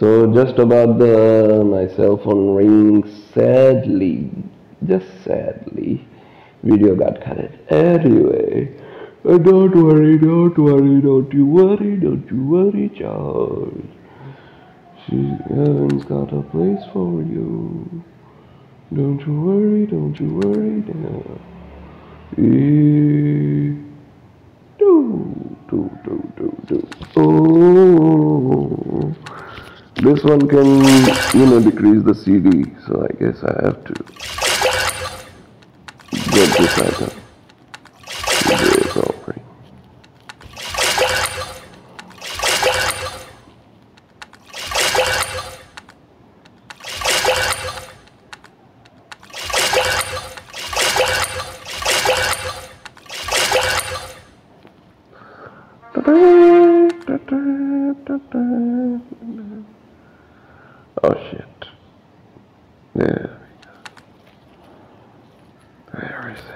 So just about my cell phone ring, sadly, just sadly, video got cut. Anyway, don't worry, don't worry, don't you worry, don't you worry, Charles. Heaven's got a place for you. Don't you worry, don't you worry now. Do. Oh, this one can, decrease the CD. So I guess I have to get this item. This offering. Oh shit. There we go. Where is it?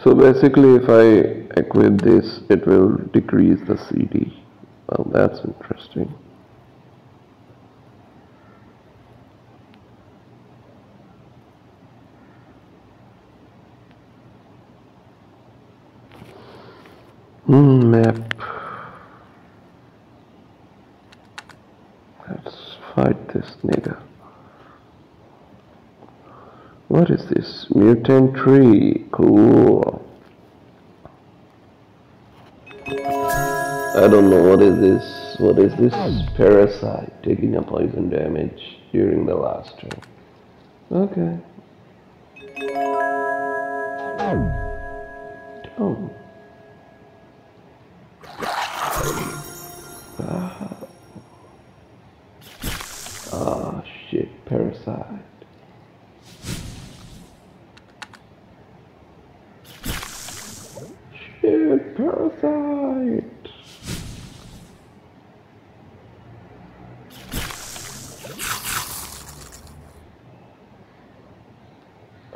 So basically if I equip this, it will decrease the CD. Well, that's interesting. Map. Let's fight this nigga. What is this? Mutant tree. Cool. I don't know what is this. What is this? Parasite taking a poison damage during the last turn. Okay. Oh. Ah, shit, parasite. Shit, parasite.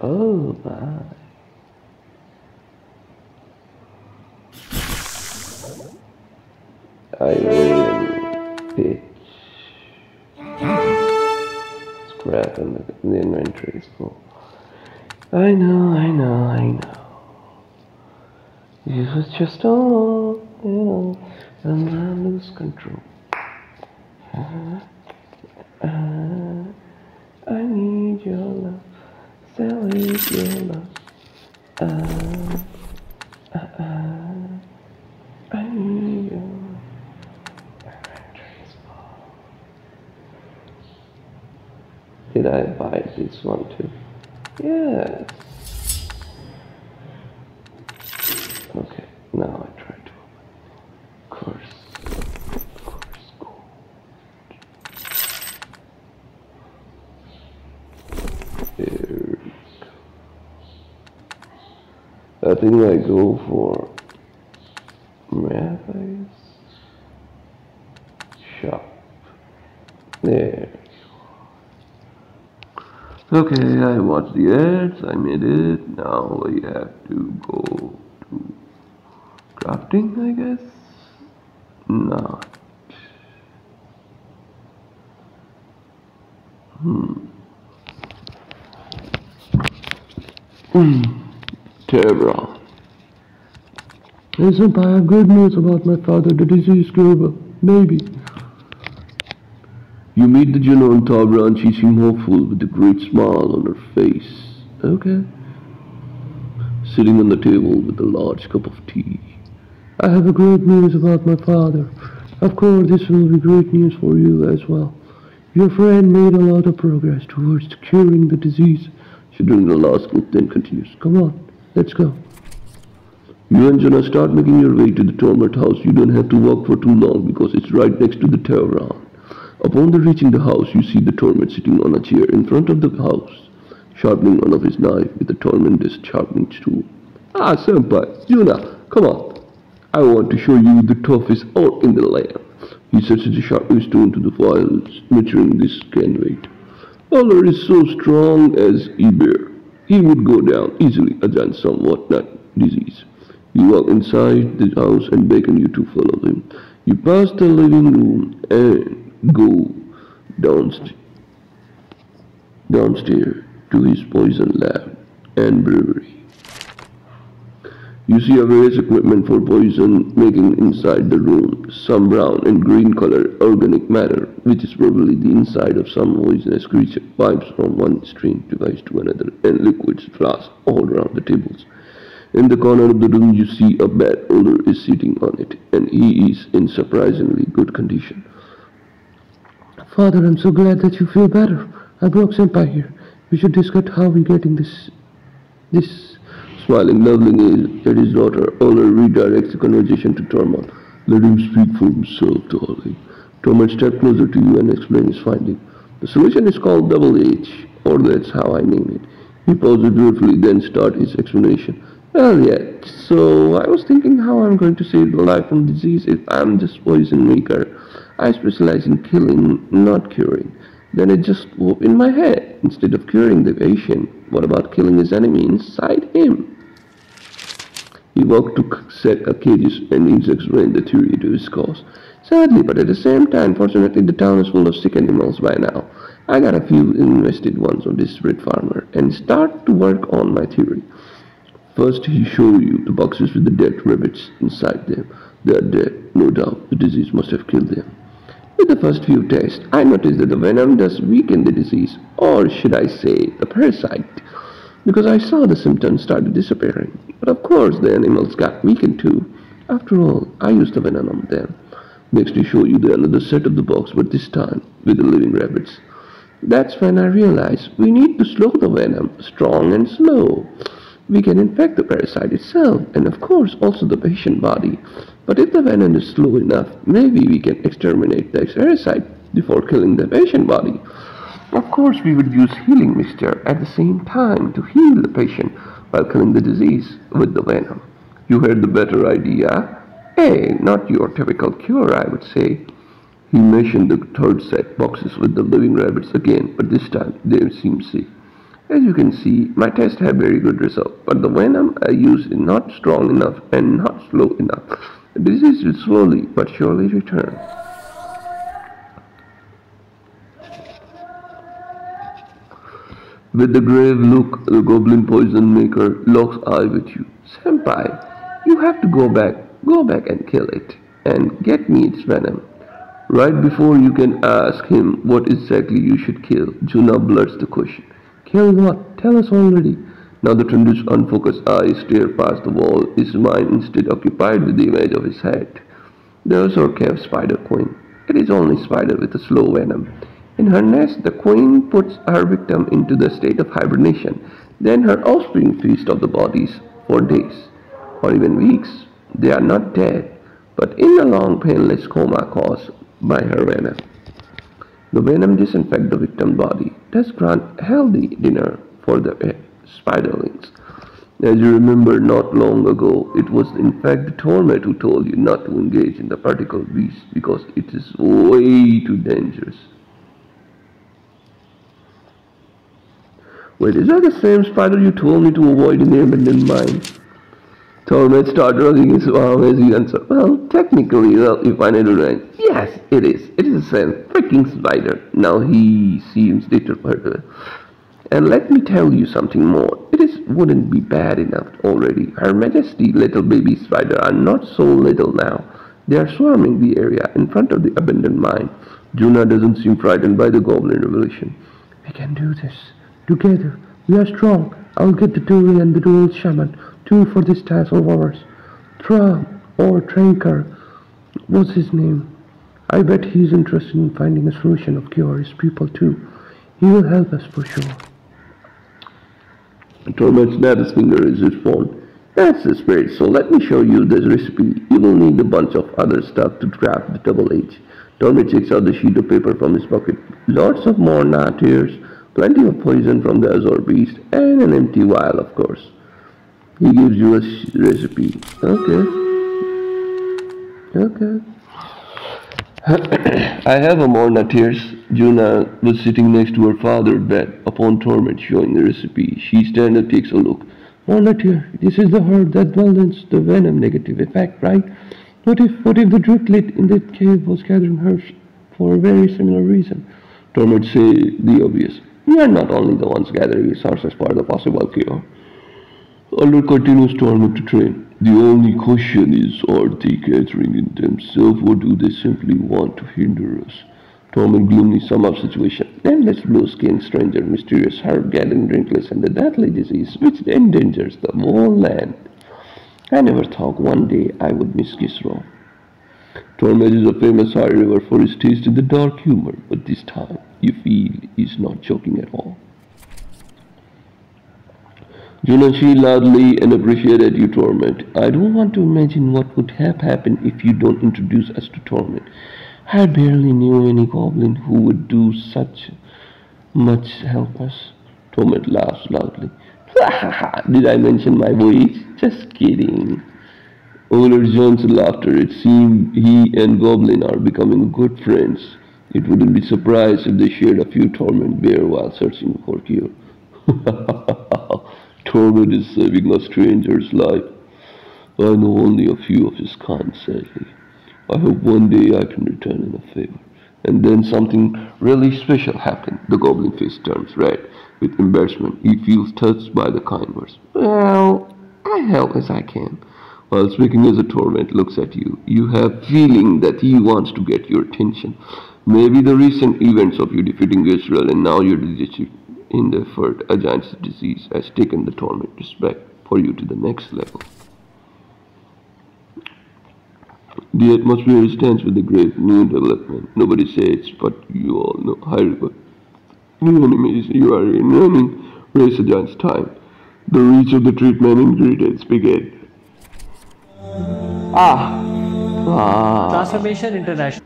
Oh my. I win, bitch. Scrap in the inventory is full. I know. It was just all, and I lose control. I need your love, Sally, your love. I need your love. Did I buy this one too? Yes. Okay, now I try to open. Of course, gold. There we go. I think I go for Mathis shop. There. Okay, I watched the ads, I made it. Now we have to go to crafting, I guess. Not. Terra. Hey senpai, I have good news about my father, the disease cure, maybe. You meet the Juno and Tabra and she seemed hopeful with a great smile on her face. Okay. sitting on the table with a large cup of tea. I have a great news about my father. Of course, this will be great news for you as well. Your friend made a lot of progress towards curing the disease. Shivering the last look, then continues. Come on, let's go. You and Jonah start making your way to the Torment house. You don't have to walk for too long because it's right next to the Tehran. Upon reaching the house, you see the Torment sitting on a chair in front of the house, sharpening one of his knife with a Torment disc sharpening tool. Ah, Senpai, Jonah, come on. I want to show you the toughest art in the land. He sets the sharpening stone to the files, measuring this can weight. Aller is so strong as a bear. He would go down easily against somewhat not disease. You walk inside the house and beckon you to follow him. You pass the living room and go downstairs to his poison lab and brewery. You see a various equipment for poison making inside the room, some brown and green colored organic matter, which is probably the inside of some poisonous creature, pipes from one strange device to another, and liquids flasks all around the tables. In the corner of the room you see a bed. Oler is sitting on it, and he is in surprisingly good condition. Father, I'm so glad that you feel better. I brought Senpai here. We should discuss how we're getting this. Smiling lovingly at his daughter, Oler redirects the conversation to Tormund. Let him speak for himself, darling. Tormund steps closer to you and explains his finding. The solution is called Double H, or that's how I name it. He pauses briefly, then starts his explanation. Well, yeah, so I was thinking how I'm going to save the life from disease if I'm just poison maker. I specialize in killing, not curing. Then it just popped in my head. Instead of curing the patient, what about killing his enemy inside him? He walked to set a cages and he explained the theory to his cause. Sadly, but at the same time, fortunately, the town is full of sick animals by now. I got a few invested ones on this red farmer and start to work on my theory. First, he showed you the boxes with the dead rabbits inside them. They are dead, no doubt. The disease must have killed them. With the first few tests, I noticed that the venom does weaken the disease, or should I say, the parasite, because I saw the symptoms started disappearing. But of course, the animals got weakened too. After all, I used the venom on them. Next, he showed you the another set of the box, but this time with the living rabbits. That's when I realized we need to slow the venom, strong and slow. We can infect the parasite itself, and of course also the patient body. But if the venom is slow enough, maybe we can exterminate the parasite before killing the patient body. Of course, we would use healing mixture at the same time to heal the patient while killing the disease with the venom. You heard the better idea? Hey, not your typical cure, I would say. He mentioned the third set boxes with the living rabbits again, but this time they seem safe. As you can see, my tests have very good results, but the venom I use is not strong enough and not slow enough. The disease will slowly but surely return. With the grave look, the goblin poison maker locks eye with you. Senpai, you have to go back and kill it, and get me its venom. Right before you can ask him what exactly you should kill, Juna blurts the question. Kill what? Tell us already. Now the Trundu's unfocused eyes stare past the wall, his mind instead occupied with the image of his head. There's our cave spider queen. It is only spider with a slow venom. In her nest, the queen puts her victim into the state of hibernation. Then her offspring feast off the bodies for days, or even weeks. They are not dead, but in a long painless coma caused by her venom. The venom disinfects the victim's body, thus grant healthy dinner for the spiderlings. As you remember not long ago, it was in fact the torment who told you not to engage in the particle beast because it is way too dangerous. Wait, is that the same spider you told me to avoid in the abandoned mine? Torment started rubbing his arm as he answered. Well, technically, if I need to rank, yes, it is. It is the same freaking spider. Now he seems determined. And let me tell you something more. Wouldn't be bad enough already. Her Majesty little baby spider are not so little now. They are swarming the area in front of the abandoned mine. Juna doesn't seem frightened by the goblin revelation. We can do this. Together. We are strong. I'll get the Duel and the Duel shaman. two for this task of ours. Tra or Trankar, what's his name? I bet he's interested in finding a solution of cure his people too. He will help us for sure. Torment snapped his finger as his phone. That's the spirit, so let me show you this recipe. You will need a bunch of other stuff to craft the double H. Torment takes out the sheet of paper from his pocket. Lots of more tears, plenty of poison from the Azor beast, and an empty vial, of course. He gives you a recipe. Okay. I have a Morna tears. Juna was sitting next to her father's bed upon Torment showing the recipe. She stands and takes a look. Morna tear, this is the herb that balances the venom negative effect, right? What if the druidlet in that cave was gathering herbs for a very similar reason? Torment say the obvious. We are not only the ones gathering resources for the possible cure. Alder continues Torment to train. The only question is, are they gathering in themselves or do they simply want to hinder us? Torment gloomily sum up situation. Endless blue-skinned stranger, mysterious herb gathering drinkless and the deadly disease which endangers the whole land. I never thought one day I would miss Kisro. Torment is a famous high river for his taste in the dark humor, but this time you feel he's not joking at all. Junashi loudly and appreciated you, Torment. I don't want to imagine what would have happened if you don't introduce us to Torment. I barely knew any goblin who would do such much help us. Torment laughs loudly. Did I mention my voice? Just kidding. Over John's laughter, it seemed he and Goblin are becoming good friends. It wouldn't be surprised if they shared a few Torment beer while searching for cure. Torment is saving a stranger's life. I know only a few of his kind, sadly. I hope one day I can return in a favor. And then something really special happened. The goblin face turns red with embarrassment. He feels touched by the kind words. Well, I help as I can. While speaking as a Torment looks at you, you have feeling that he wants to get your attention. Maybe the recent events of you defeating Israel and now your leadership in the effort against disease has taken the Torment respect for you to the next level. The atmosphere stands with a great new development. Nobody says, but you all know. High River. New enemies, you are in running race against time. The reach of the treatment ingredients begin. Transformation International.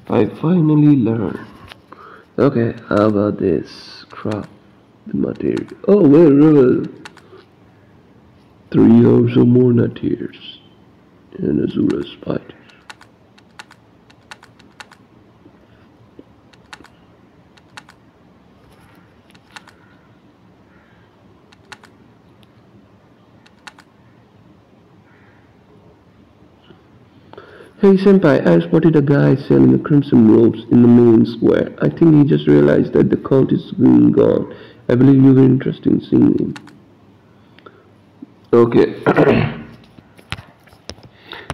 I finally learned. Okay, how about this? Craft the material. Oh, well, 3 hours or more tears and Azura spiders. Hey senpai, I spotted a guy selling a crimson robes in the main square. I think he just realized that the cult is soon gone. I believe you were interested in seeing him. Okay.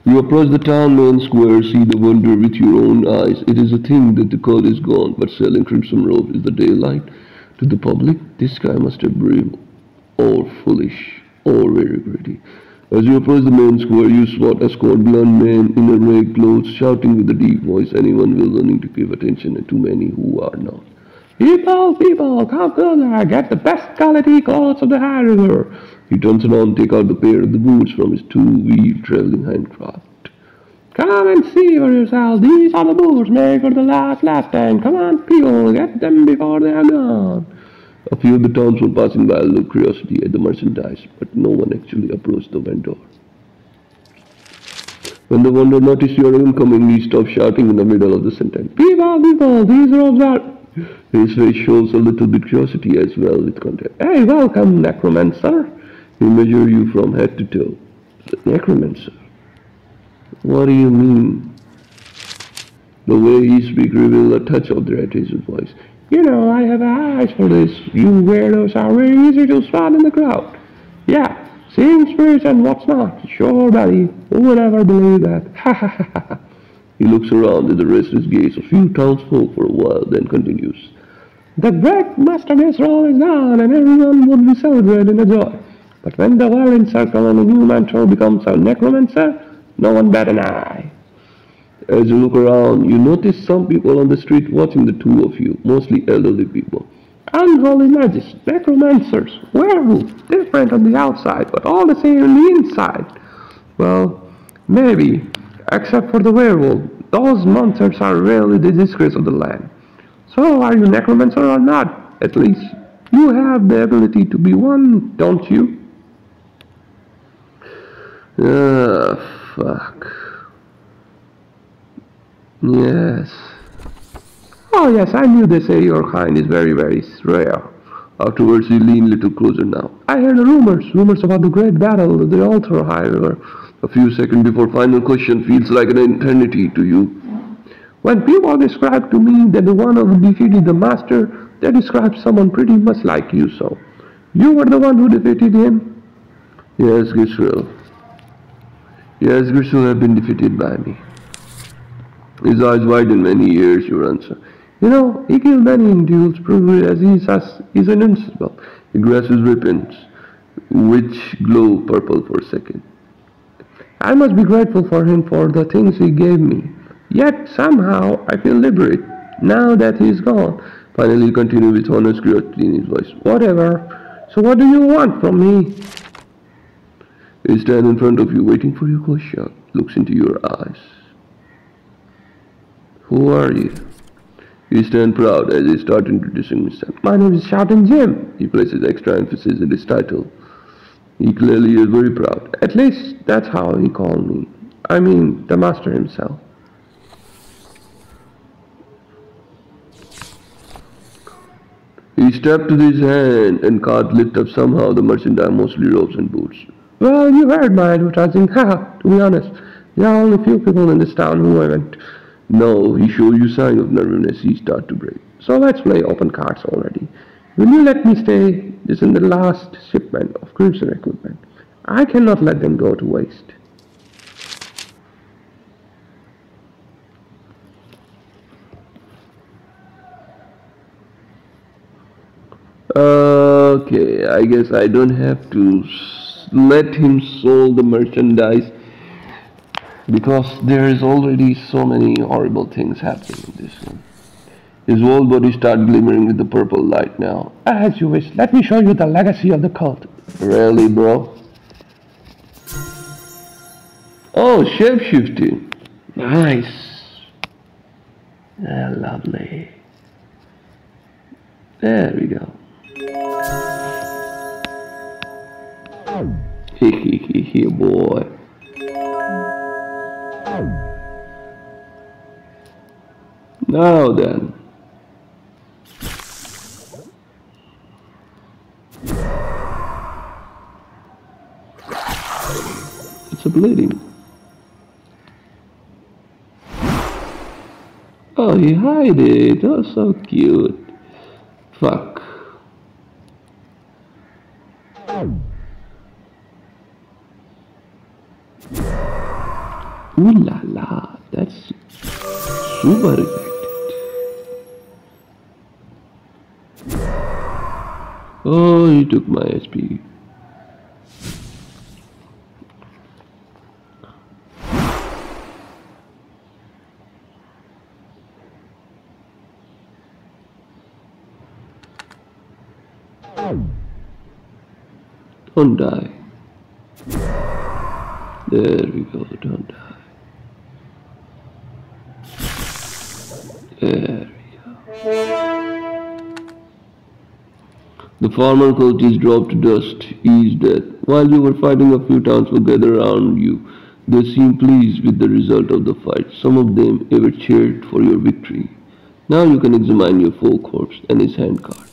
You approach the town main square, see the wonder with your own eyes. It is a thing that the cult is gone, but selling crimson robes is the daylight to the public. This guy must have been or foolish or very pretty. As you approach the main square, you spot a squat blond man in a ragged clothes shouting with a deep voice. Anyone willing to give attention and too many who are not. People, come closer, get the best quality clothes of the High River. He turns around and takes out a pair of the boots from his two-wheel traveling handcraft. Come and see for yourself. These are the boots made for the last lifetime. Come on, people, get them before they are gone. A few of the townsmen passing by looked curiosity at the merchandise, but no one actually approached the vendor. When the vendor noticed you are incoming, he stopped shouting in the middle of the sentence. People, these robes are... His face shows a little bit curiosity as well with contempt. Hey, welcome, necromancer. He measures you from head to toe. Necromancer? What do you mean? The way he speaks reveals a touch of dread in his voice. You know, I have eyes for this. You weirdos are very easy to spot in the crowd. Yeah, seeing spirits and what's not. Sure, buddy. Who would ever believe that? Ha ha ha ha. He looks around at the restless gaze of few townsfolk for a while, then continues. The great master Israel is gone, and everyone would be celebrating a joy. But when the violent circle and a new mentor becomes a necromancer, no one bat an eye. As you look around, you notice some people on the street watching the two of you, mostly elderly people. Unholy magic, necromancers, werewolves, different on the outside, but all the same on the inside. Well, maybe, except for the werewolf. Those monsters are really the disgrace of the land. So, are you necromancer or not? At least, you have the ability to be one, don't you? Ah, fuck. Yes. Oh yes, I knew they say your kind is very, very rare. Afterwards, you lean a little closer now. I heard rumors about the great battle at the altar, however. A few seconds before final question feels like an eternity to you. When people describe to me that the one who defeated the master, they describe someone pretty much like you, so. You were the one who defeated him? Yes, Griswell. Yes, Griswell has been defeated by me. His eyes widen many years, your answer. You know, he killed many in duels, proving as he's invincible. He grasps his weapons, which glow purple for a second. I must be grateful for him for the things he gave me. Yet somehow I feel liberated now that he's gone. Finally, he continued with honest curiosity in his voice. Whatever. So what do you want from me? He stands in front of you, waiting for your question. Looks into your eyes. Who are you? He stands proud as he starts introducing himself. My name is Shouting Jim. He places extra emphasis in his title. He clearly is very proud. At least that's how he called me. I mean, the master himself. He stepped to his hand and cart lift up somehow the merchandise, mostly robes and boots. Well, you heard my advertising. Haha, to be honest, there are only few people in this town who haven't. No, he shows you sign of nervousness. He starts to break. So let's play open cards already. Will you let me stay? This is the last shipment of cruiser equipment. I cannot let them go to waste. Okay, I guess I don't have to let him sold the merchandise because there is already so many horrible things happening in this one. His whole body starts glimmering with the purple light now. As you wish. Let me show you the legacy of the cult. Really, bro? Oh, shape-shifting. Nice. Lovely. There we go. Hee boy. Now then. It's a bleeding. Oh, he hide it. Oh, so cute. Fuck. Ooh la la, that's super effective. Oh, he took my SP. Don't die. There we go, don't die. There we go. The farmer cultist dropped to dust. He is dead. While you were fighting, a few townsfolk gathered around you. They seemed pleased with the result of the fight. Some of them even cheered for your victory. Now you can examine your foe corpse and his handcart.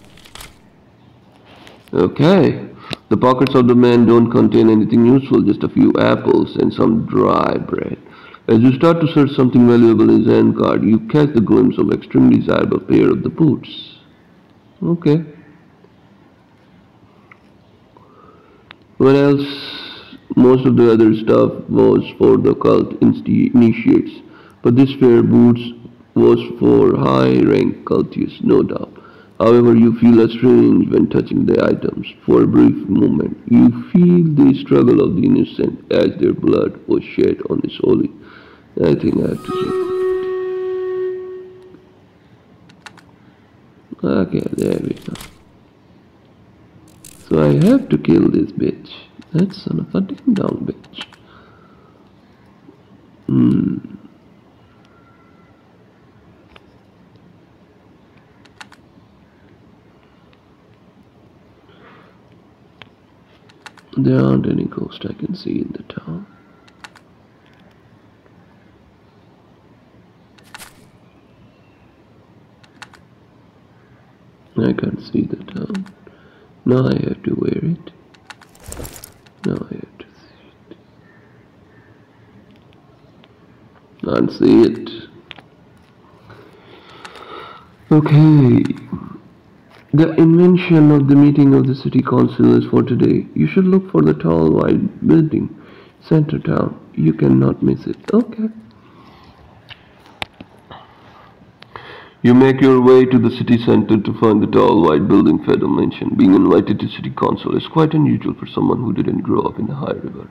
Okay. The pockets of the man don't contain anything useful, just a few apples and some dry bread. As you start to search something valuable in his handcart, you catch the glimpse of extremely desirable pair of the boots. Okay. What else? Most of the other stuff was for the cult initiates, but this pair of boots was for high-rank cultists, no doubt. However, you feel a strange when touching the items. For a brief moment, you feel the struggle of the innocent as their blood was shed on this holy. I think I have to see. Okay, there we go. So I have to kill this bitch. That son of a ding dong bitch. There aren't any ghosts I can see in the town. I can't see the town. Now I have to wear it. Now I have to see it. Can't see it. Okay. The invention of the meeting of the city council is for today. You should look for the tall white building. Center town. You cannot miss it. Okay. You make your way to the city center to find the tall white building Federal mentioned. Being invited to city council is quite unusual for someone who didn't grow up in the high river.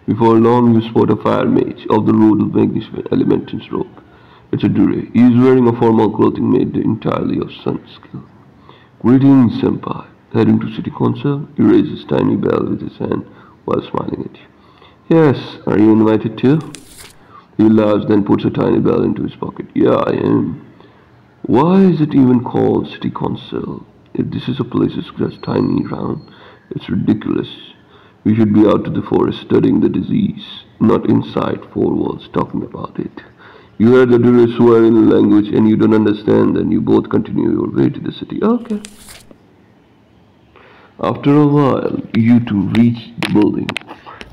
Before long you spot a fire mage of the road of magnificent elementals robe. It's a Dure. He is wearing a formal clothing made entirely of sun skill. Greetings, senpai. Heading to city council, he raises tiny bell with his hand while smiling at you. Yes, are you invited too? He laughs, then puts a tiny bell into his pocket. Yeah, I am. Why is it even called city council? If this is a place that's just tiny round, it's ridiculous. We should be out to the forest studying the disease, not inside four walls talking about it. You heard the Dure swear in a language and you don't understand, and you both continue your way to the city. Okay. After a while, you two reach the building.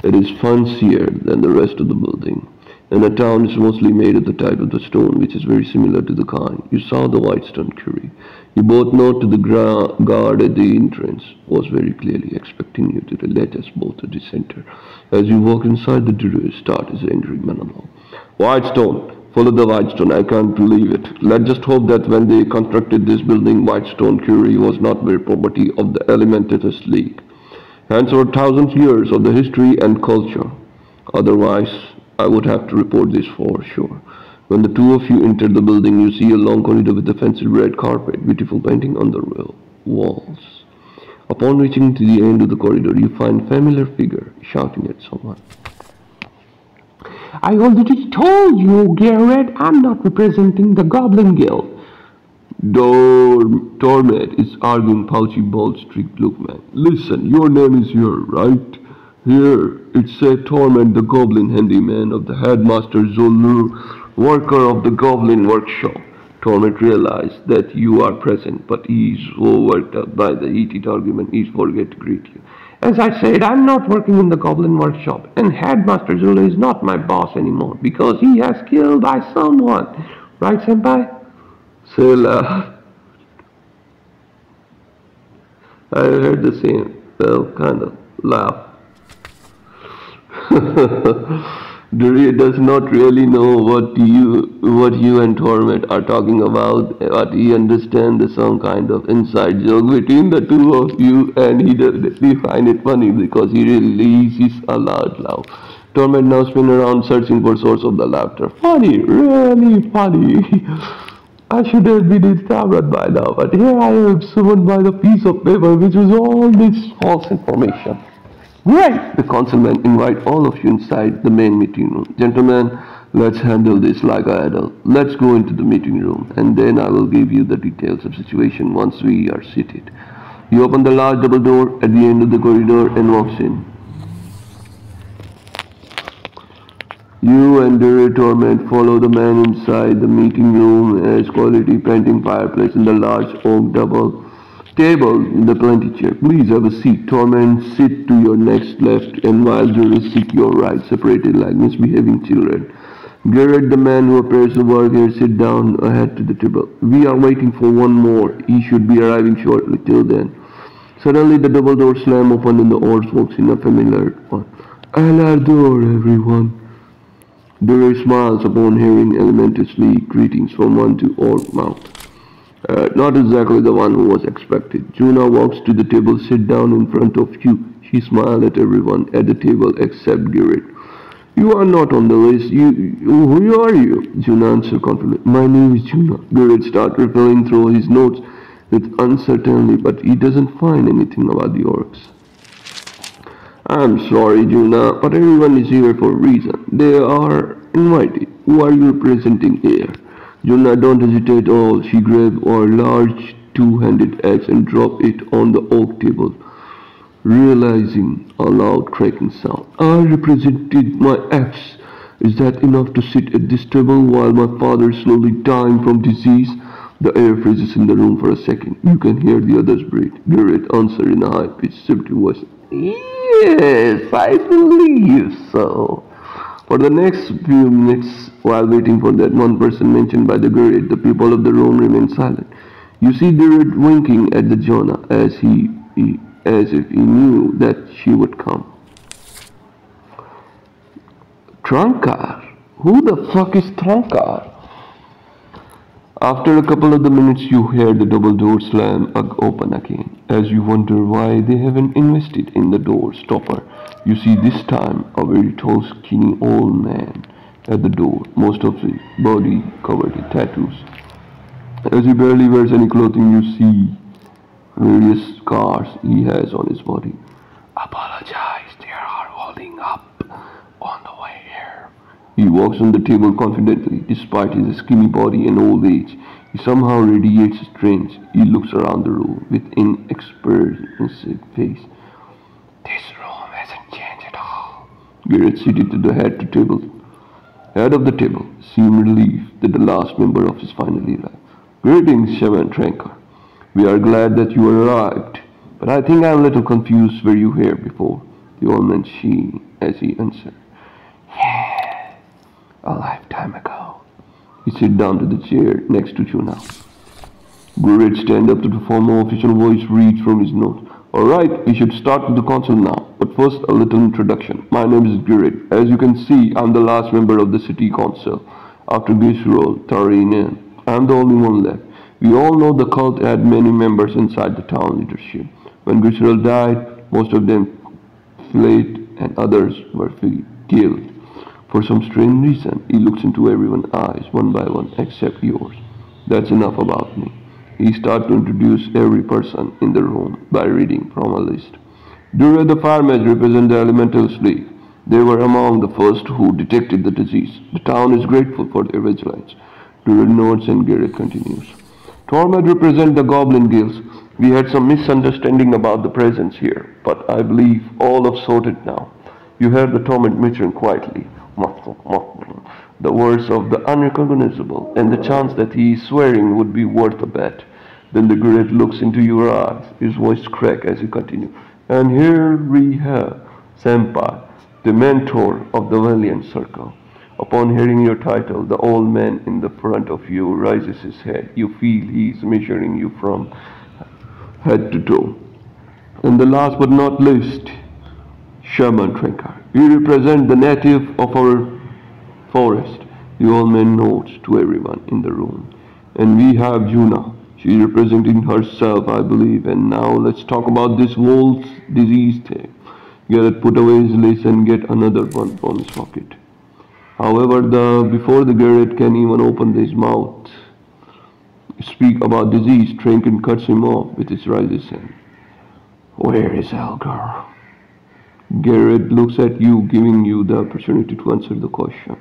It is fancier than the rest of the building, and the town is mostly made of the type of the stone which is very similar to the kind. You saw the white stone curry. You both note the guard at the entrance was very clearly expecting you to let us both to the center. As you walk inside, the Dure start his angry monologue. White stone. Follow the white stone. I can't believe it. Let's just hope that when they constructed this building, white stone curry was not the property of the Elementalist League. Hence over thousands of years of the history and culture. Otherwise, I would have to report this for sure. When the two of you enter the building, you see a long corridor with a fancy red carpet, beautiful painting on the walls. Upon reaching to the end of the corridor, you find a familiar figure shouting at someone. I already told you, Garrett, I'm not representing the Goblin Guild. Torment is arguing pouchy, bald, streaked look man. Listen, your name is here, right? Here, it said Torment, the Goblin handyman of the headmaster Zolur, worker of the Goblin workshop. Torment realized that you are present, but he is so worked up by the heated argument he forget to greet you. As I said, I'm not working in the Goblin workshop, and Headmaster Zulu is not my boss anymore because he has killed by someone. Right, Senpai? Sela. I heard the same. Well, kind of laugh. Duri does not really know what you and Torment are talking about, but he understands some kind of inside joke between the two of you, and he definitely find it funny because he releases a loud laugh. Torment now spins around searching for source of the laughter. Funny, really funny. I should have been in Sabrat by now, but here I am summoned by the piece of paper which was all this false information. Great! The councilman invite all of you inside the main meeting room. Gentlemen, let's handle this like an adult. Let's go into the meeting room, and then I will give you the details of the situation once we are seated. You open the large double door at the end of the corridor and walks in. You and Dure Torment follow the man inside the meeting room as quality painting fireplace and the large oak double table in the plenty chair. Please have a seat. Torment, sit to your next left, and while Dure sit your right, separated like misbehaving children. Garrett, the man who appears to work here, sit down ahead to the table. We are waiting for one more. He should be arriving shortly. Till then. Suddenly the double door slam open and the orc walks in a familiar one. Alador, everyone. Dure smiles upon hearing elementously greetings from one to orc mouth. Not exactly the one who was expected. Juna walks to the table, sit down in front of you. She smiled at everyone at the table except Garrett. You are not on the list. Who are you? Juna answered confidently. My name is Juna. Garrett started referring through his notes with uncertainty, but he doesn't find anything about the orcs. I'm sorry, Juna, but everyone is here for a reason. They are invited. Who are you representing here? Juna, don't hesitate at all. She grabbed a large two-handed axe and dropped it on the oak table, realizing a loud cracking sound. I represented my axe. Is that enough to sit at this table while my father is slowly dying from disease? The air freezes in the room for a second. You can hear the others breathe. Garrett answered in a high-pitched, subdued voice. Yes, I believe so. For the next few minutes, while waiting for that one person mentioned by the Garrett, the people of the room remained silent. You see Garrett winking at the Jonah as if he knew that she would come. Trankar? Who the fuck is Trankar? After a couple of the minutes, you hear the double door slam open again. As you wonder why they haven't invested in the door stopper, you see this time a very tall, skinny old man at the door, most of his body covered in tattoos. As he barely wears any clothing, you see various scars he has on his body. Apologize, they are holding up on the way here. He walks on the table confidently. Despite his skinny body and old age, he somehow radiates strength. He looks around the room with an expressive face. This room hasn't changed at all. Garrett, seated to the head of the table, seemed relieved that the last member of his family arrived. Greetings, Shaman Trankar. We are glad that you arrived, but I think I'm a little confused. Were you here before? The old man she as he answered. Yeah, a lifetime ago. He sat down to the chair next to Juna. Garrett stand up to the formal official voice reads from his notes. Alright, we should start with the council now, but first a little introduction. My name is Garrett. As you can see, I'm the last member of the city council. After Gisrol, Tarine, I'm the only one left. We all know the cult had many members inside the town leadership. When Gisrol died, most of them fled and others were killed. For some strange reason, he looks into everyone's eyes one by one except yours. That's enough about me. He started to introduce every person in the room by reading from a list. Duel the fire mage represent the elemental league. They were among the first who detected the disease. The town is grateful for their vigilance. Duel nods and Garrett continues. Tormod represent the goblin guilds. We had some misunderstanding about the presence here, but I believe all have sorted now. You heard the Tormod mention quietly. The words of the unrecognizable, and the chance that he is swearing would be worth a bet. Then the Garrett looks into your eyes, his voice cracks as he continues. And here we have Senpai, the mentor of the Valiant Circle. Upon hearing your title, the old man in the front of you raises his head. You feel he is measuring you from head to toe. And the last but not least, Shaman Trankar. You represent the native of our forest. The old man nods to everyone in the room. And we have Juna. She is representing herself, I believe. And now let's talk about this wolf's disease thing. Garrett put away his list and get another one from his pocket. However, before the Garrett can even open his mouth, speak about disease, Trankin cuts him off with his right hand. Where is Elgar? Garrett looks at you, giving you the opportunity to answer the question.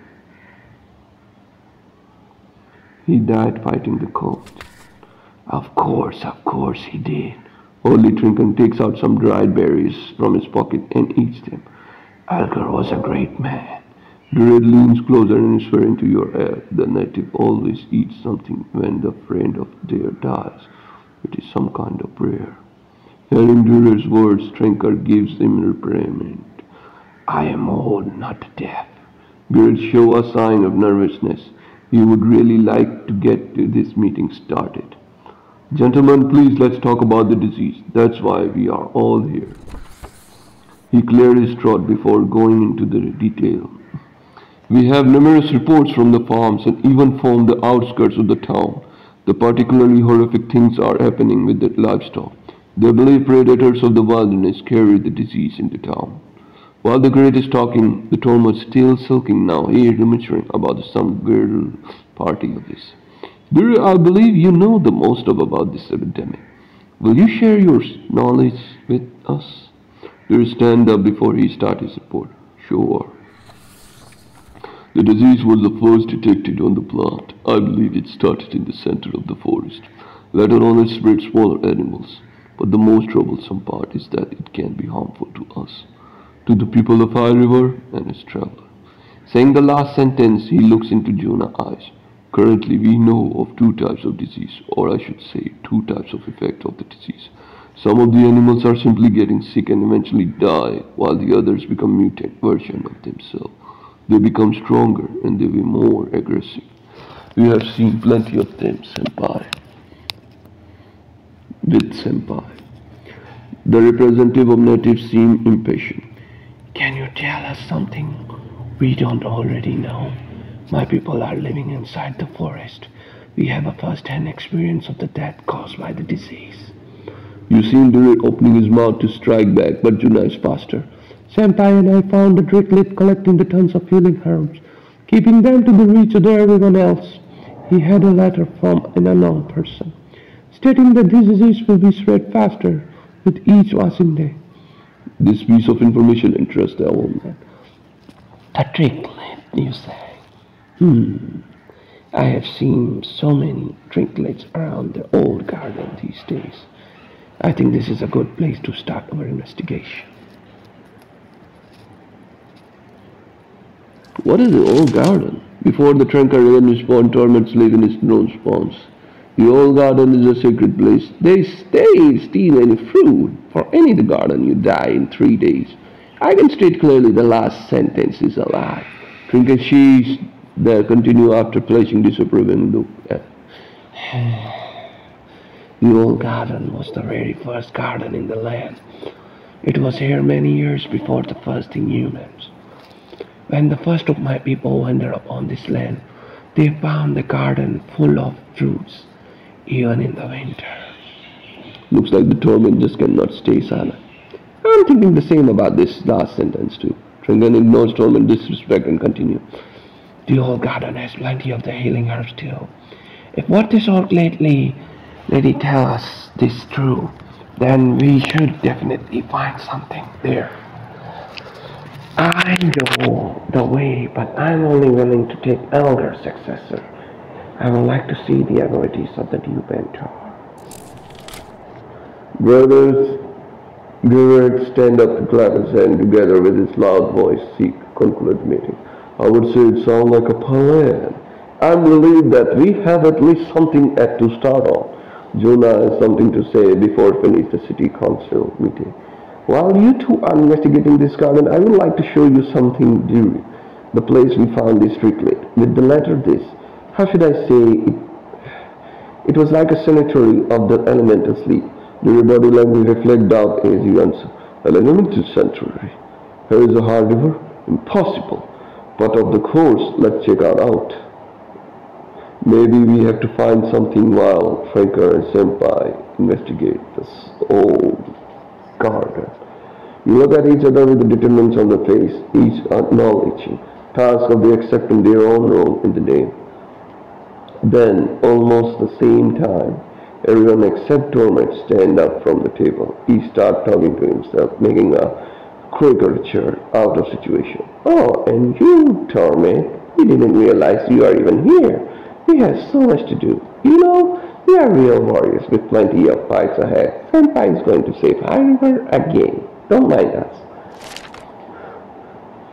He died fighting the cult. Of course he did. Only Trinken takes out some dried berries from his pocket and eats them. Elgar was a great man. Garrett leans closer and whispers into your ear. The native always eats something when the friend of theirs dies. It is some kind of prayer. Hearing Garrett's words, Trankar gives him reprimand. I am old, not deaf. Garrett shows a sign of nervousness. He would really like to get this meeting started. Gentlemen, please let's talk about the disease. That's why we are all here. He cleared his throat before going into the detail. We have numerous reports from the farms and even from the outskirts of the town. The particularly horrific things are happening with the livestock. They believe predators of the wilderness carry the disease into town. While the great is talking, the Tom was still sulking now, here rummaging about some girl party of his. Dear, I believe you know the most about this epidemic. Will you share your knowledge with us? Dear stand up before he started his report. Sure. The disease was the first detected on the plant. I believe it started in the center of the forest. Later on it spread smaller animals. But the most troublesome part is that it can be harmful to us, to the people of High River and its traveler. Saying the last sentence, he looks into Jonah's eyes. Currently we know of two types of disease, or I should say two types of effect of the disease. Some of the animals are simply getting sick and eventually die, while the others become mutant versions of themselves. They become stronger and they be more aggressive. We have seen plenty of them, Senpai. With Senpai. The representative of natives seemed impatient. Can you tell us something we don't already know? My people are living inside the forest. We have a first-hand experience of the death caused by the disease. You seen Duel opening his mouth to strike back, but Juna is faster. Senpai and I found the Dricklet collecting the tons of healing herbs, keeping them to the reach of everyone else. He had a letter from an unknown person, stating that this disease will be spread faster with each passing day. This piece of information interests the old man. A Dricklet, you say? I have seen so many Dricklets around the old garden these days. I think this is a good place to start our investigation. What is the old garden? Before the Trenker revenue spawn, torments live in its known spawns. The old garden is a sacred place. They steal any fruit. For any the garden, you die in 3 days. I can state clearly the last sentence is a lie. Trinketees there continue after placing disapproving look at. The old garden was the very first garden in the land. It was here many years before the first humans. When the first of my people wandered upon this land, they found the garden full of fruits, even in the winter. Looks like the torment just cannot stay silent. I'm thinking the same about this last sentence too. Tringan ignores torment, disrespect and continue. The old garden has plenty of the healing herbs too. If what this old lady tell us is true, then we should definitely find something there. I know the way, but I'm only willing to take elder successor. I would like to see the abilities of the new mentor. Brothers, Gurard stand up to clap his hand together with his loud voice, seek conclude meeting. I would say it sounds like a plan. I'm relieved that we have at least something to start on. Jonah has something to say before finish the city council meeting. While you two are investigating this garden, I would like to show you something during the place we found this Dricklet. With the letter this, how should I say it? It was like a cemetery of the elemental sleep. Your body language reflect doubt as you answer. An elemental sanctuary. Here is a hard river? Impossible. But of the course, let's check it out. Maybe we have to find something while Franker and Senpai investigate this old garden. You look at each other with the determinants on the face, each acknowledging task of the accepting their own role in the day. Then, almost the same time, everyone except Torment stand up from the table. He start talking to himself, making a caricature out of situation. Oh, and you, Torment, we didn't realize you are even here. We have so much to do. You know, we are real warriors with plenty of fights ahead. Senpai is going to save High River again. Don't mind us.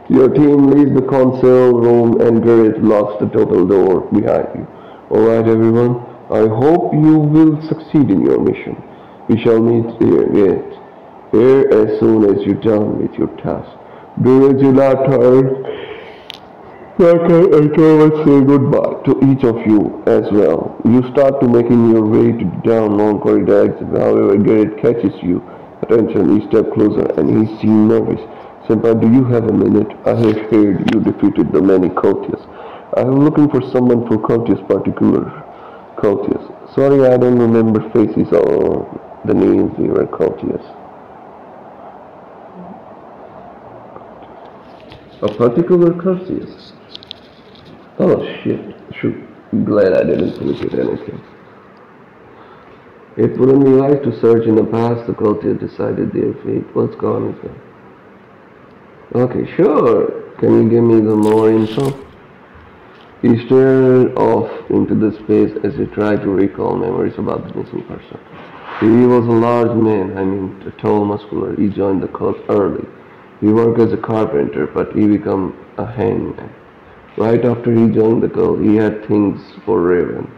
Your team leaves the council room and Garrett locks the double door behind you. Alright everyone, I hope you will succeed in your mission. We shall meet here as soon as you're done with your task. During your time, I will say goodbye to each of you as well. You start to making your way to the down long corridor exit. However, Garrett catches you. Attention, he steps closer and he seems nervous. Senpai, do you have a minute? I have heard you defeated the many courtiers. I am looking for someone for courtiers particular. Courteous. Sorry, I don't remember faces or the names. We were courteous. A particular courteous. Oh shit. Shoot. Glad I didn't look at anything. It wouldn't be right to search in the past. The courtiers decided their fate. What's gone is gone. Okay, sure. Can you give me the more info? He stared off into the space as he tried to recall memories about the missing person. He was a large man, tall, muscular. He joined the cult early. He worked as a carpenter, but he became a hangman. Right after he joined the cult, he had things for Raven.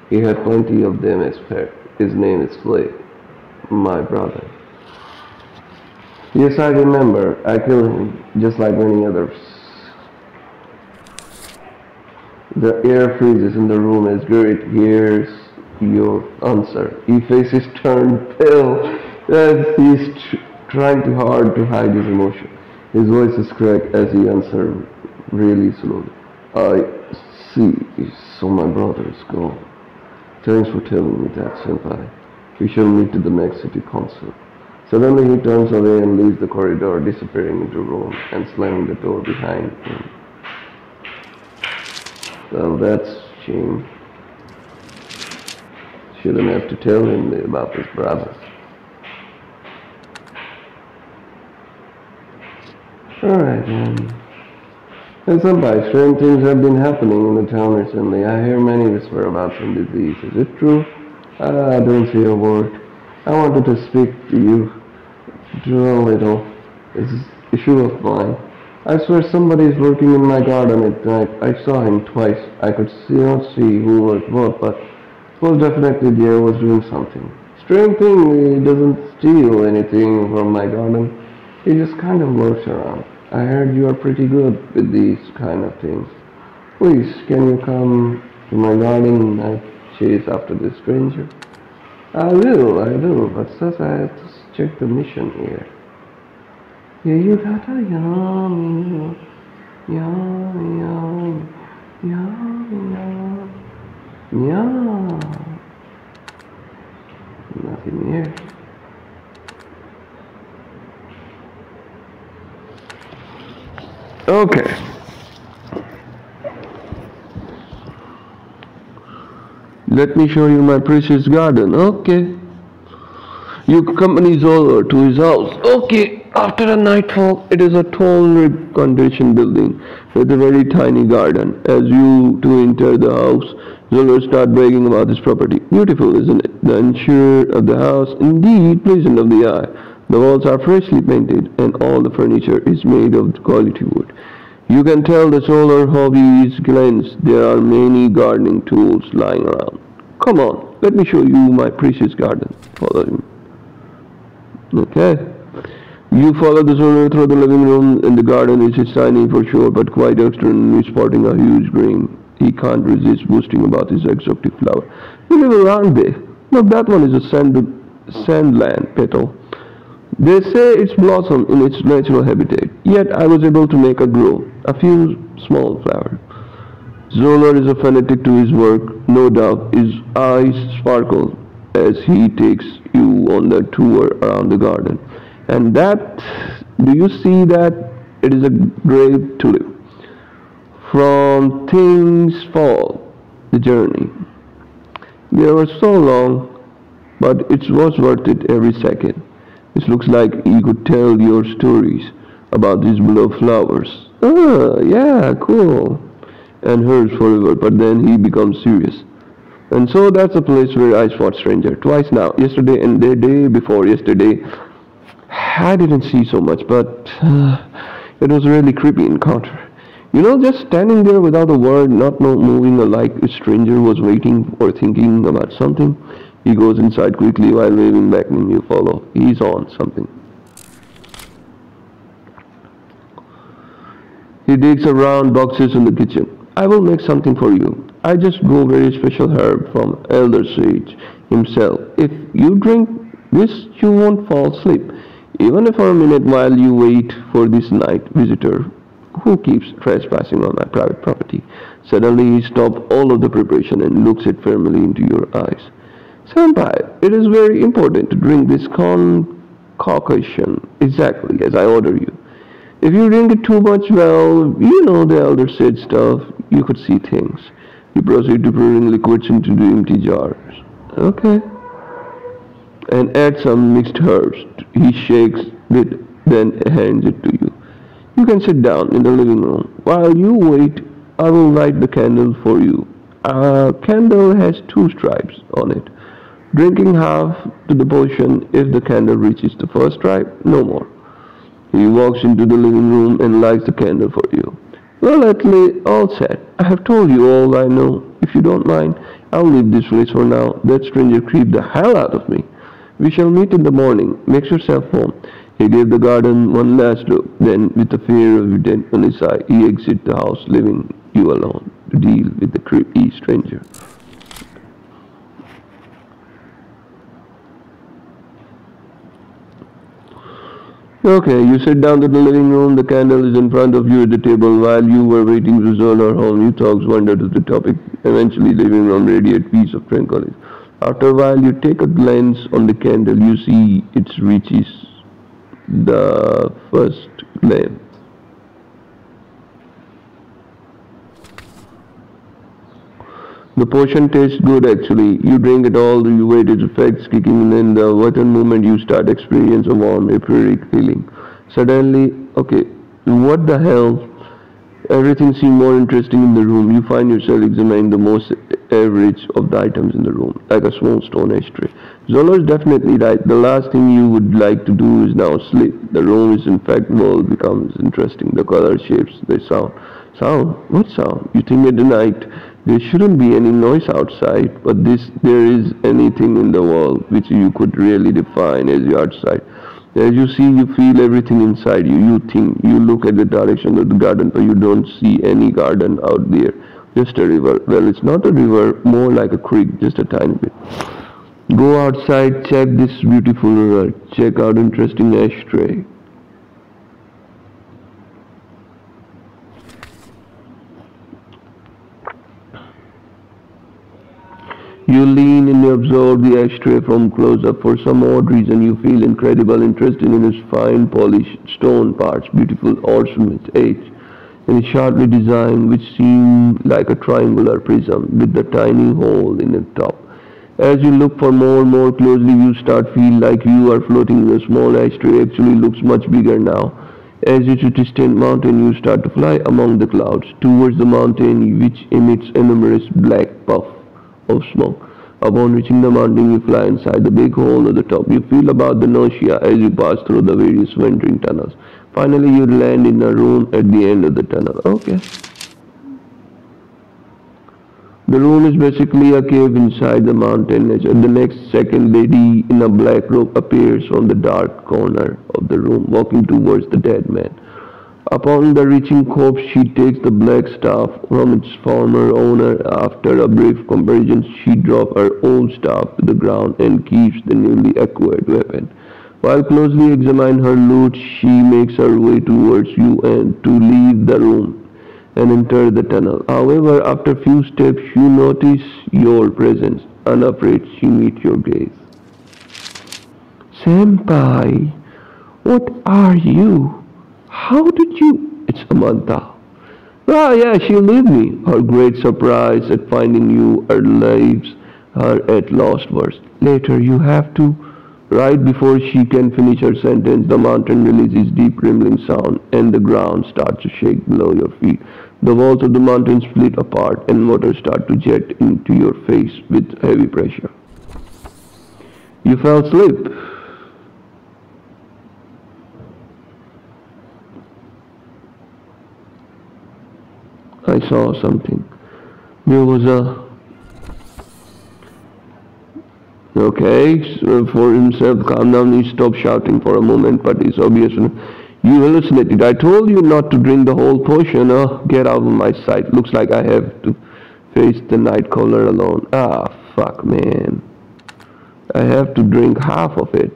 He had plenty of them as pets. His name is Flay, my brother. Yes, I remember. I killed him, just like many others. The air freezes in the room as Garrett hears your answer. His face is turned pale as he's trying too hard to hide his emotion. His voice is cracked as he answers really slowly. I see. So my brother is gone. Thanks for telling me that, senpai. We shall meet at the next city council. Suddenly he turns away and leaves the corridor, disappearing into a room and slamming the door behind him. Well, that's a shame. Shouldn't have to tell him about his brother. Alright, and senpai, strange things have been happening in the town recently. I hear many whisper about some disease. Is it true? Don't say a word. I wanted to speak to you. Duel, little. It's an issue of mine. I swear somebody is working in my garden at night. I saw him twice. I could not see who was what, but most definitely there was doing something. Strange thing, he doesn't steal anything from my garden. He just kind of lurks around. I heard you are pretty good with these kind of things. Please, can you come to my garden and chase after this stranger? I will, but first I have to check the mission here. Yeah, you got a yum, yum, yum, yum, yum, yum. Nothing here. Okay. Let me show you my precious garden. Okay. You accompany Zola to his house. Okay. After a nightfall, it is a tall, reconditioned building with a very tiny garden. As you two enter the house, Zola starts bragging about his property. Beautiful, isn't it? The interior of the house, indeed pleasant of the eye. The walls are freshly painted, and all the furniture is made of quality wood. You can tell the solar hobby is Glenn's. There are many gardening tools lying around. Come on, let me show you my precious garden. Follow him. Okay. You follow the solar through the living room, and the garden is tiny for sure, but quite externally sporting a huge green. He can't resist boasting about his exotic flower. Beautiful, aren't they? Look, that one is a sandland petal. They say it's blossom in its natural habitat, yet I was able to make it grow, a few small flowers. Zola is a fanatic to his work, no doubt. His eyes sparkle as he takes you on the tour around the garden. And that, do you see that? It is a great tulip. From things fall, the journey. They were so long, but it was worth it every second. It looks like he could tell your stories about these beloved flowers. Ah, yeah, cool. And hers forever, but then he becomes serious. And so that's a place where I spot stranger twice now, yesterday and the day before yesterday. I didn't see so much, but it was a really creepy encounter. You know, just standing there without a word, not moving like a stranger was waiting or thinking about something. He goes inside quickly while waving back and you follow. He's on something. He digs around boxes in the kitchen. I will make something for you. I just grow very special herb from Elder Sage himself. If you drink this, you won't fall asleep. Even for a minute while you wait for this night visitor Who keeps trespassing on my private property? Suddenly he stops all of the preparation and looks it firmly into your eyes. Senpai, it is very important to drink this concoction exactly as I order you. If you drink it too much, well, you know the elder said stuff, you could see things. You proceed to pouring liquids into the empty jars. Okay. And add some mixed herbs. He shakes it, then hands it to you. You can sit down in the living room. While you wait, I will light the candle for you. A candle has two stripes on it. Drinking half to the potion, if the candle reaches the first stripe, no more. He walks into the living room and lights the candle for you. Well, at least all set. I have told you all I know. If you don't mind, I'll leave this place for now. That stranger creeped the hell out of me. We shall meet in the morning. Make yourself home. He gave the garden one last look. Then, with the fear of death on his eye, he exits the house, leaving you alone to deal with the creepy stranger. Okay, you sit down to the living room. The candle is in front of you at the table. While you were waiting to resolve her home, you talks wander to the topic, eventually leaving on radiant peace of tranquility. After a while, you take a glance on the candle. You see it reaches the first flame. The potion tastes good actually. You drink it all, you wait its effects kicking in. The button moment you start experience a warm, etheric feeling. Suddenly, okay, what the hell? Everything seemed more interesting in the room. You find yourself examining the most average of the items in the room, like a small stone ashtray. Zolo is definitely right. The last thing you would like to do is now sleep. The room is in fact world becomes interesting. The color shapes, the sound. Sound? What sound? You think at the night there shouldn't be any noise outside, but there is anything in the world which you could really define as your outside. As you see, you feel everything inside you. You think, you look at the direction of the garden, but you don't see any garden out there. Just a river. Well, it's not a river, more like a creek, just a tiny bit. Go outside, check this beautiful river, check out interesting ashtray. You lean and you absorb the ashtray from close up. For some odd reason, you feel incredible interest in its fine polished stone parts, beautiful ornament edge, and sharply designed, which seem like a triangular prism with the tiny hole in the top. As you look for more and more closely, you start feel like you are floating in a small ashtray. Actually, looks much bigger now. As you reach a distant mountain, you start to fly among the clouds towards the mountain, which emits a numerous black puff of smoke. Upon reaching the mountain, you fly inside the big hole at the top. You feel about the nausea as you pass through the various winding tunnels. Finally, you land in a room at the end of the tunnel. Okay. The room is basically a cave inside the mountain. The next second, lady in a black robe appears from the dark corner of the room, walking towards the dead man. Upon the reaching corpse, she takes the black staff from its former owner. After a brief comparison, she drops her old staff to the ground and keeps the newly acquired weapon. While closely examining her loot, she makes her way towards you and to leave the room and enter the tunnel. However, after a few steps, you notice your presence. Unafraid, she meets your gaze. Senpai, what are you? How did you? It's Amanta. Ah, yeah, she leave me. Her great surprise at finding you leaves her at lost words. Later, you have to. Right before she can finish her sentence, the mountain releases deep rumbling sound, and the ground starts to shake below your feet. The walls of the mountain split apart, and water starts to jet into your face with heavy pressure. You fell asleep. I saw something. There was a... Okay, so for himself, calm down, he stopped shouting for a moment, but it's obvious. You hallucinated. I told you not to drink the whole potion. Oh, get out of my sight. Looks like I have to face the night caller alone. Ah, fuck, man. I have to drink half of it.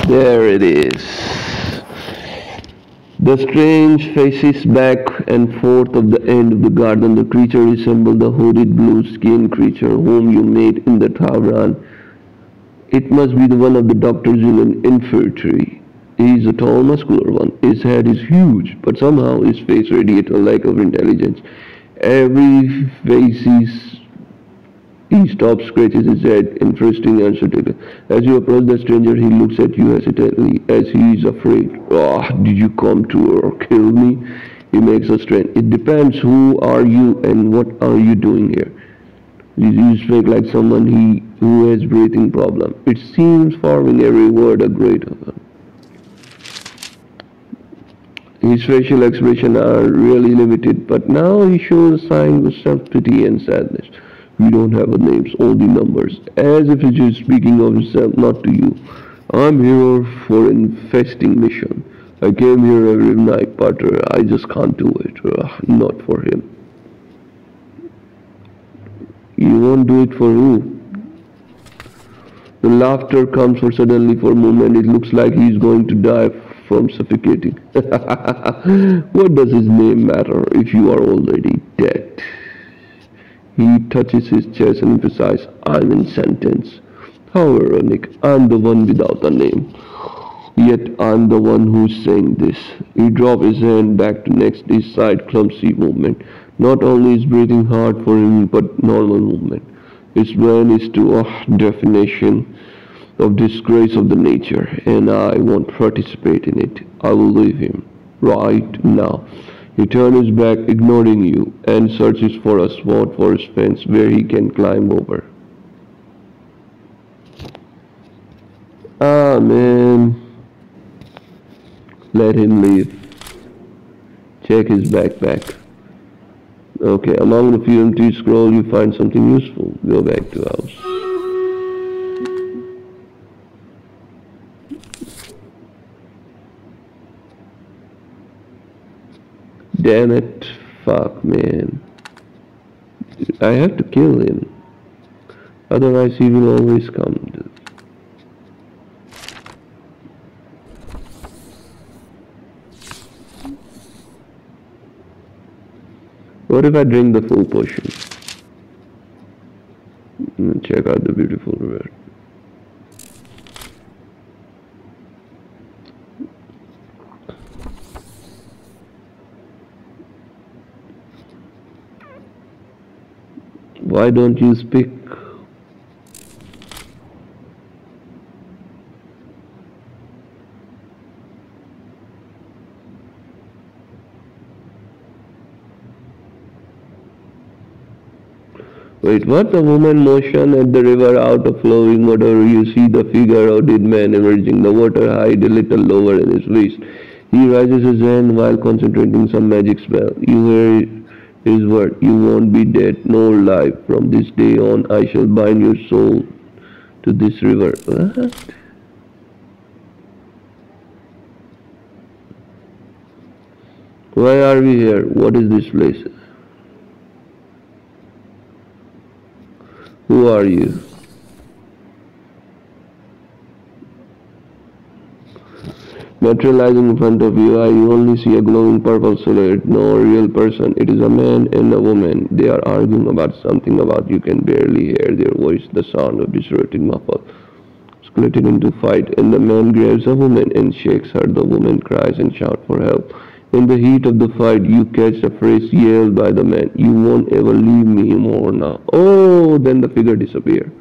There it is. The strange faces back and forth of the end of the garden. The creature resembled the hooded blue-skinned creature whom you met in the tavern. It must be the one of the doctor's in infirmary. He is a tall, muscular one. His head is huge, but somehow his face radiates a lack of intelligence. Every face he stops, scratches his head, and thrusting uncertainly. As you approach the stranger, he looks at you hesitantly, as he is afraid. Ah, did you come to kill me? He makes a strain. It depends. Who are you, and what are you doing here? You speak like someone who has breathing problem. It seems forming every word a great one. His facial expressions are really limited, but now he shows signs of self-pity and sadness. We don't have a names, only numbers, as if he is speaking of himself, not to you. I'm here for an infesting mission. I came here every night, but I just can't do it. Not for him. You won't do it for who? The laughter comes for suddenly for a moment. It looks like he's going to die from suffocating. What does his name matter if you are already dead? He touches his chest and emphasizes, I'm in sentence. How ironic, I'm the one without a name. Yet I'm the one who's saying this. He dropped his hand back to next his side clumsy movement. Not only is breathing hard for him, but normal movement. His brain is to a definition of disgrace of the nature, and I won't participate in it. I will leave him right now. He turns his back, ignoring you, and searches for a spot for his fence where he can climb over. Ah, man. Let him leave. Check his backpack. Okay, among the few empty scrolls you find something useful. Go back to house. Damn it. Fuck, man. I have to kill him. Otherwise he will always come. What if I drink the full potion? Check out the beautiful river. Why don't you speak? Wait, what? The woman motion at the river out of flowing water. You see the figure of dead man emerging. The water hide a little lower in his waist. He raises his hand while concentrating some magic spell. You hear his word. You won't be dead nor alive. From this day on, I shall bind your soul to this river. What? Why are we here? What is this place? Who are you? Materializing in front of you, you only see a glowing purple silhouette, no real person. It is a man and a woman. They are arguing about something about you can barely hear their voice, the sound of distorted muffled. Splitting into fight, and the man grabs a woman and shakes her. The woman cries and shouts for help. In the heat of the fight, you catch a phrase yelled by the man. You won't ever leave me more now. Oh, then the figure disappears.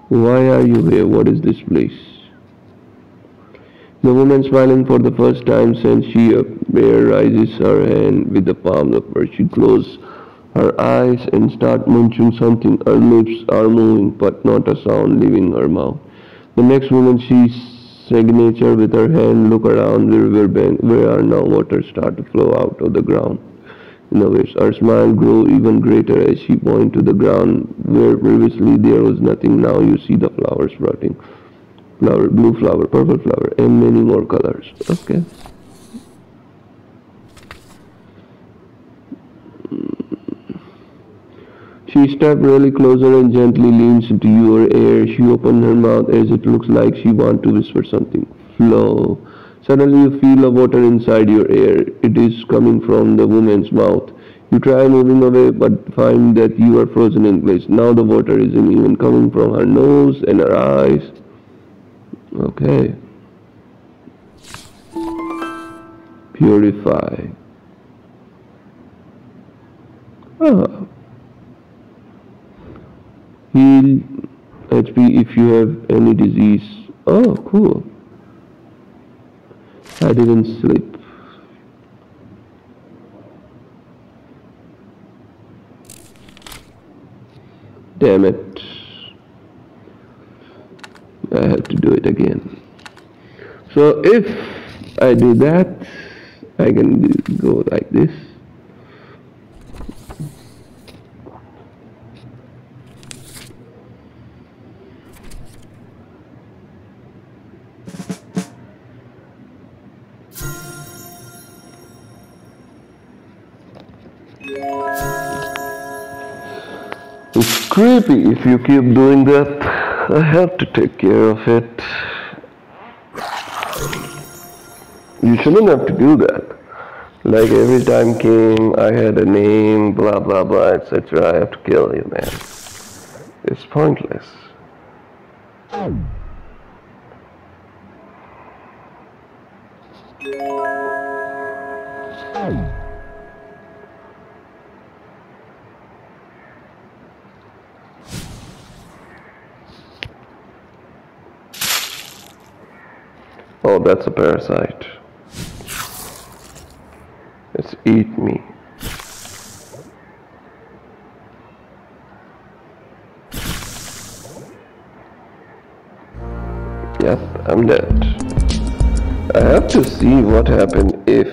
Why are you here? What is this place? The woman, smiling for the first time since she appeared, raises her hand with the palm upward. She closes her eyes and starts munching something. Her lips are moving, but not a sound leaving her mouth. The next moment, she signature with her hand, look around the riverbank where now water start to flow out of the ground. innovates. Her smile grew even greater as she pointed to the ground where previously there was nothing. Now you see the flowers sprouting. Flower, blue flower, purple flower, and many more colors. Okay. She stepped really closer and gently leans into your ear. She opened her mouth as it looks like she wants to whisper something. Flow. Suddenly you feel the water inside your ear. It is coming from the woman's mouth. You try moving away but find that you are frozen in place. Now the water isn't even coming from her nose and her eyes. Okay. Purify. Ah. Heal HP if you have any disease. Oh, cool. I didn't sleep. Damn it. I have to do it again. So if I do that, I can go like this. It's creepy if you keep doing that. I have to take care of it. You shouldn't have to do that. Like every time came, I had a name, blah blah blah, etc. I have to kill you, man. It's pointless. Oh, that's a parasite. It's eat me. Yep, I'm dead. I have to see what happened if.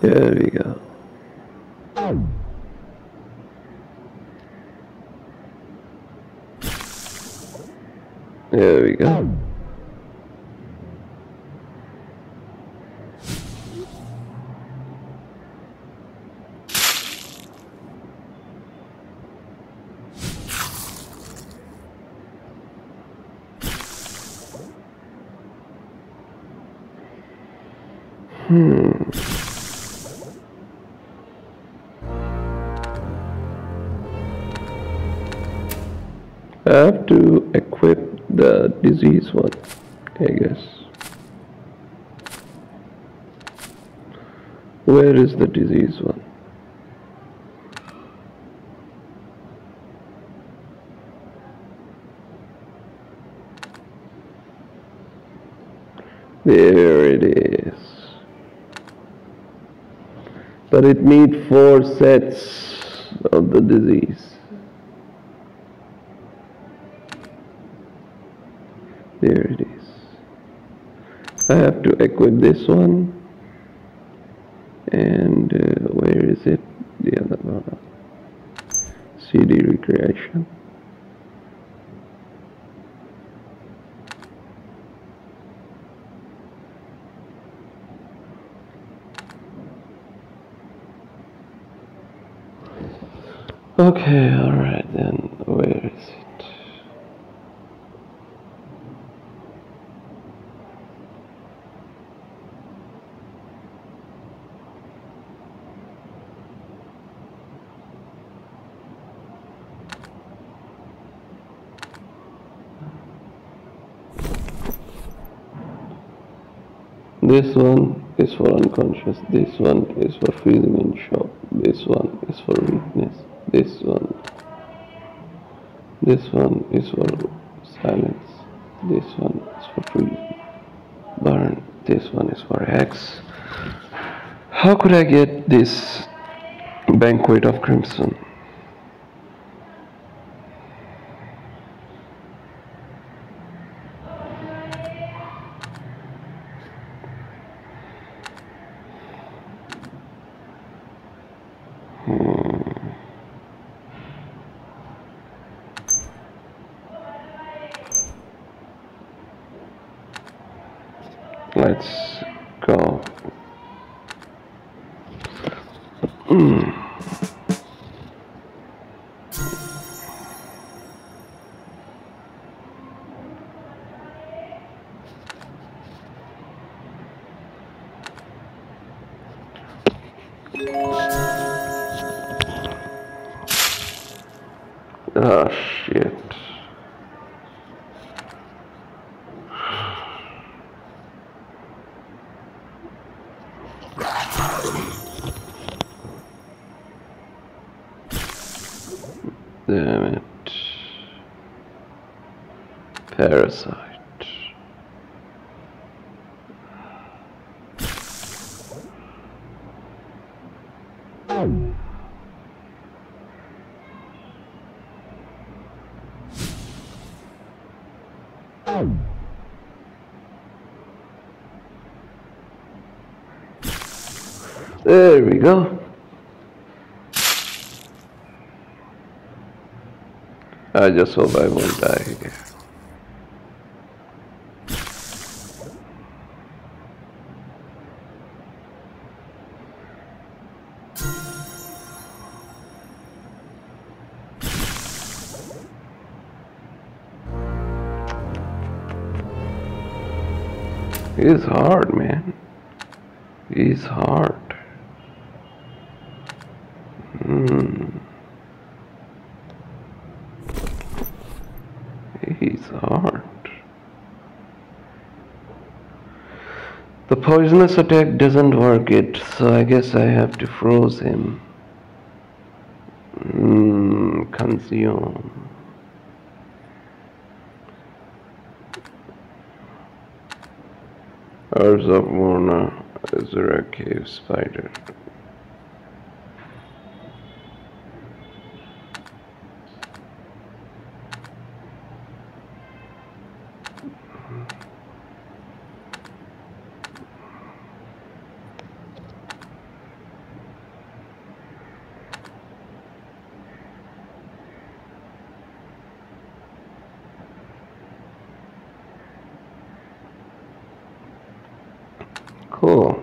There we go. There we go. I have to equip the disease one, I guess. Where is the disease one? There it is. But it needs 4 sets of the disease. There it is. I have to equip this one. And where is it? The other one. CD recreation. Okay, alright then. Where is it? This one. is for unconscious. This one is for freezing in shock. This one is for weakness. This one is for silence. This one is for freezing. Burn. This one is for X. How could I get this banquet of crimson? Let's go. Oh shit. Damn it. Parasite. There we go. I just hope I won't die here. It's hard, man. It's hard. He's hard. The poisonous attack doesn't work it, so I guess I have to froze him. Consume. Herbs of Mona, Azura Cave Spider. Cool.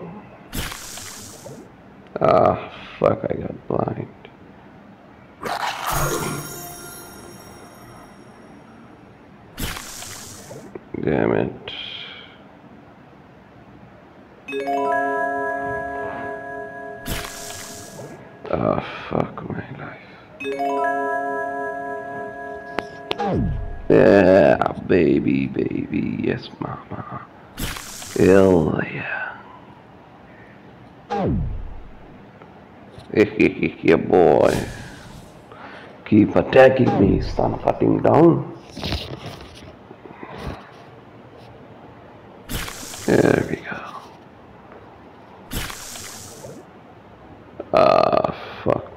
Ah, fuck, I got blind. Damn it. Ah, fuck my life. Yeah, baby, baby, yes, mama. Hell yeah. Yeah, boy. Keep attacking me, son, cutting down. There we go. Ah, fuck.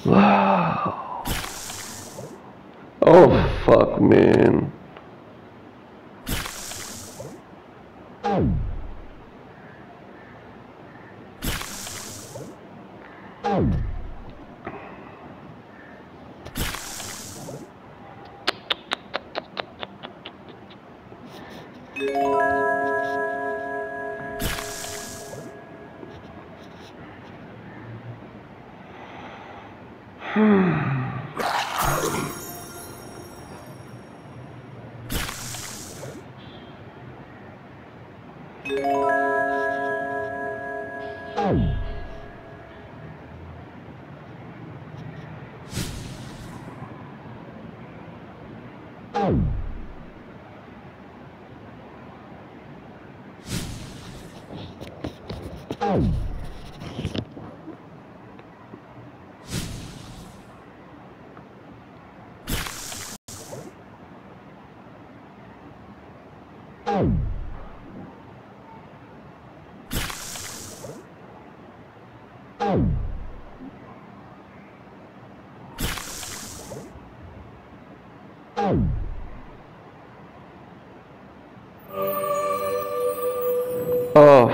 Wow. Oh, fuck, man. Oh,